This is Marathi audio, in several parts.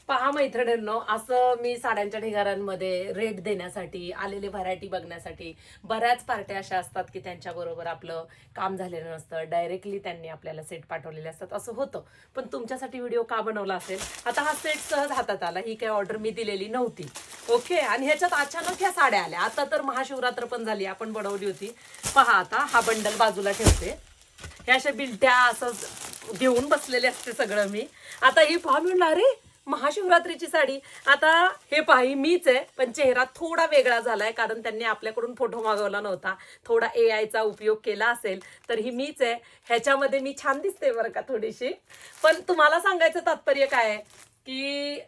पहा मैत्रिणींनो, असं मी साड्यांच्या ढिगाऱ्यांमध्ये रेट देण्यासाठी आलेले व्हरायटी बघण्यासाठी बऱ्याच पार्ट्या अशा असतात की त्यांच्या बरोबर आपलं काम झालेलं नसतं, डायरेक्टली त्यांनी आपल्याला सेट पाठवलेले असतात, असं होतं. पण तुमच्यासाठी व्हिडिओ का बनवला असेल? आता हा सेट सहज हातात आला, ही काही ऑर्डर मी दिलेली नव्हती. ओके, आणि ह्याच्यात अचानक ह्या साड्या आल्या. आता तर महाशिवरात्र पण झाली, आपण बनवली होती. पहा, आता हा बंडल बाजूला ठेवते. ह्या अशा बिलट्या असं घेऊन बसलेले असते सगळं मी. आता ही पहा, म्हणलं अरे महाशिवरात्रीची साडी. आता हे पाही मीच आहे, पण चेहरा थोडा वेगळा झालाय कारण त्यांनी आपल्याकडून फोटो मागवला नव्हता. थोडा AI चा उपयोग केला असेल, तर ही मीच आहे. ह्याच्यामध्ये मी छान दिसते बरं का थोडीशी. पण तुम्हाला सांगायचं तात्पर्य काय आहे की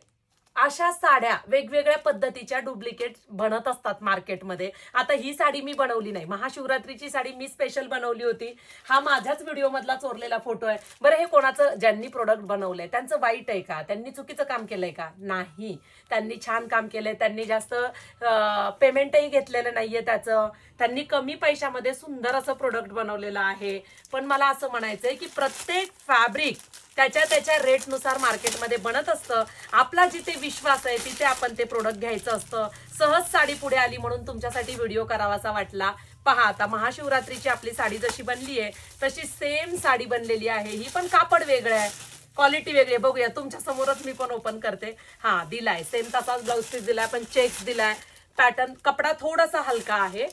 अशा साड्या वेगवेगळ्या पद्धतीच्या डुप्लिकेट बनत असतात मार्केटमध्ये. आता ही साडी मी बनवली नाही, महाशिवरात्रीची साडी मी स्पेशल बनवली होती. हा माझ्याच व्हिडिओ मधला चोरलेला फोटो आहे. बरं, हे कोणाचं, ज्यांनी प्रोडक्ट बनवलंय त्यांचं वाईट आहे का? त्यांनी चुकीचं काम केलंय का? नाही, त्यांनी छान काम केलंय. त्यांनी जास्त पेमेंटही घेतलेलं नाहीये त्याचं. त्यांनी कमी पैशामध्ये सुंदर असं प्रोडक्ट बनवलेलं आहे. पण मला असं म्हणायचंय की प्रत्येक फॅब्रिक त्याच्या त्याच्या रेटनुसार मार्केटमध्ये बनत असतं. आपला जिथे विश्वास आहे तिथे आपण ते प्रोडक्ट घ्यायचं असतं. सहज साडी पुढे आली म्हणून तुमच्यासाठी व्हिडिओ करावासा वाटला. पहा, आता महाशिवरात्रीची आपली साडी जशी बनली आहे तशी सेम साडी बनलेली आहे. ही पण कापड वेगळं आहे, क्वालिटी वेगळी आहे. बघूया, तुमच्या समोरच मी पण ओपन करते. हा, दिलाय सेम तसाच ब्लाउज पीस दिलाय, पण चेक्स दिलाय. पॅटर्न, कपडा थोडासा हलका आहे,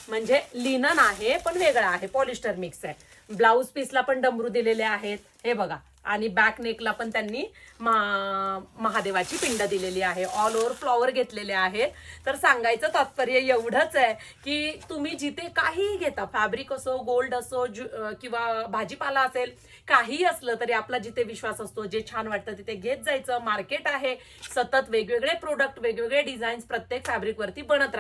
म्हणजे लिनन आहे पण वेगळा आहे, पॉलिस्टर मिक्स आहे. ब्लाउज पीसला पण डमरू दिलेले आहेत, हे बघा. आणि बॅक नेकला पण त्यांनी महादेवाची पिंड दिलेली आहे. ऑल ओव्हर फ्लॉवर घेतलेले आहेत. तर सांगायचं तात्पर्य एवढंच आहे की तुम्ही जिथे काहीही घेता, फॅब्रिक असो, गोल्ड असो, किंवा भाजीपाला असेल, काही असलं तरी आपला जिथे विश्वास असतो, जे छान वाटतं तिथे घेत जायचं. मार्केट आहे, सतत वेगवेगळे प्रोडक्ट, वेगवेगळे डिझाईन्स प्रत्येक फॅब्रिक वरती बनत राहतात.